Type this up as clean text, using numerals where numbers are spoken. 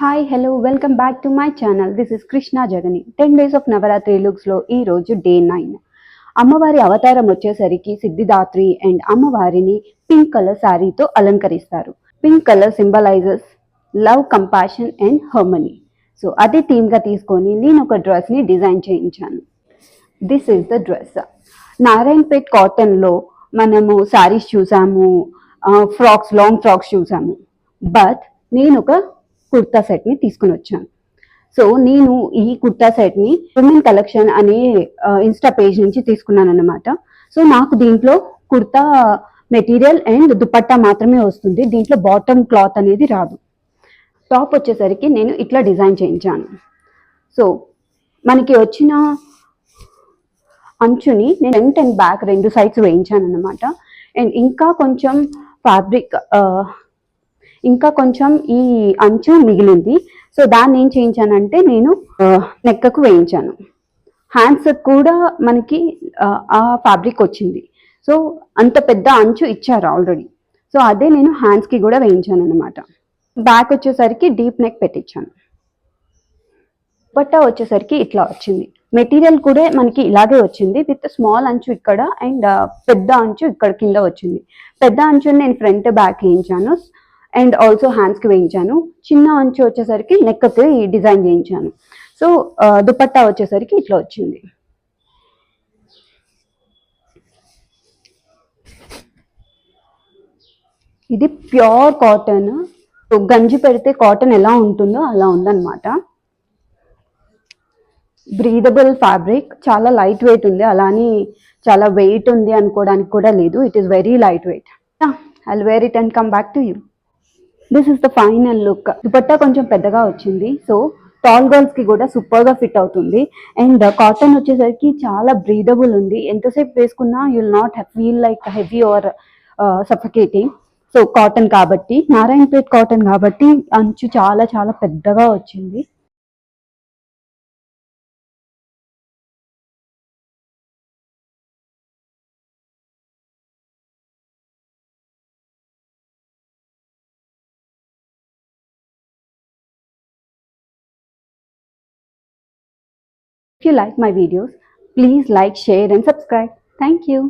Hi hello welcome back to my channel. This is Krishna Jagani. 10 days of Navratri లుక్స్లో ఈరోజు day 9. అమ్మవారి అవతారం వచ్చేసరికి సిద్ధిదాత్రి అండ్ అమ్మవారిని పింక్ కలర్ శారీతో అలంకరిస్తారు. Pink colour symbolises love, compassion and harmony. So అదే థీమ్గా తీసుకొని నేను ఒక డ్రెస్ని డిజైన్ చేయించాను. This is the dress. Narayanpet కాటన్లో మనము శారీస్ చూసాము, ఫ్రాక్స్, లాంగ్ ఫ్రాక్స్ చూసాము. బట్ నేను ఒక కుర్తా సెట్ని తీసుకుని వచ్చాను. సో నేను ఈ కుర్తా సెట్ని ఉమెన్ కలెక్షన్ అనే ఇన్స్టా పేజ్ నుంచి తీసుకున్నాను అనమాట. సో నాకు దీంట్లో కుర్తా మెటీరియల్ అండ్ దుపట్టా మాత్రమే వస్తుంది. దీంట్లో బాటమ్ క్లాత్ అనేది రాదు. టాప్ వచ్చేసరికి నేను ఇట్లా డిజైన్ చేయించాను. సో మనకి వచ్చిన అంచుని నేను ఫ్రంట్ అండ్ బ్యాక్ రెండు సైడ్స్ వేయించాను అనమాట. అండ్ ఇంకా కొంచెం ఈ అంచు మిగిలింది. సో దాన్ని ఏం చేయించానంటే నేను నెక్కకు వేయించాను. హ్యాండ్స్ కూడా మనకి ఆ ఫ్యాబ్రిక్ వచ్చింది. సో అంత పెద్ద అంచు ఇచ్చారు ఆల్రెడీ. సో అదే నేను హ్యాండ్స్కి కూడా వేయించాను అనమాట. బ్యాక్ వచ్చేసరికి డీప్ నెక్ పెట్టించాను. దుపట్టా వచ్చేసరికి ఇట్లా వచ్చింది. మెటీరియల్ కూడా మనకి ఇలాగే వచ్చింది విత్ స్మాల్ అంచు ఇక్కడ అండ్ పెద్ద అంచు ఇక్కడ కింద వచ్చింది. పెద్ద అంచుని నేను ఫ్రంట్ బ్యాక్ వేయించాను అండ్ ఆల్సో హ్యాండ్స్కి వేయించాను. చిన్న అంచు వచ్చేసరికి నెక్కకి డిజైన్ చేయించాను. సో దుపట్టా వచ్చేసరికి ఇట్లా వచ్చింది. ఇది ప్యూర్ కాటన్. గంజి పెడితే కాటన్ ఎలా ఉంటుందో అలా ఉందన్నమాట. బ్రీదబుల్ ఫ్యాబ్రిక్, చాలా లైట్ వెయిట్ ఉంది. అలానే చాలా వెయిట్ ఉంది అనుకోవడానికి కూడా లేదు. It is very light weight. I'll wear it and come back to you. This is the final look. Dupatta కొంచెం పెద్దగా వచ్చింది. సో టాల్ గర్ల్స్ కి కూడా సూపర్ గా ఫిట్ అవుతుంది. అండ్ కాటన్ వచ్చేసరికి చాలా బ్రీదబుల్ ఉంది. ఎంతసేపు వేసుకున్నా you'll not feel like heavy or suffocating. So cotton కాబట్టి, నారాయణపేట్ కాటన్ కాబట్టి అంచు చాలా చాలా పెద్దగా వచ్చింది. If you like my videos, please like, share and subscribe. Thank you.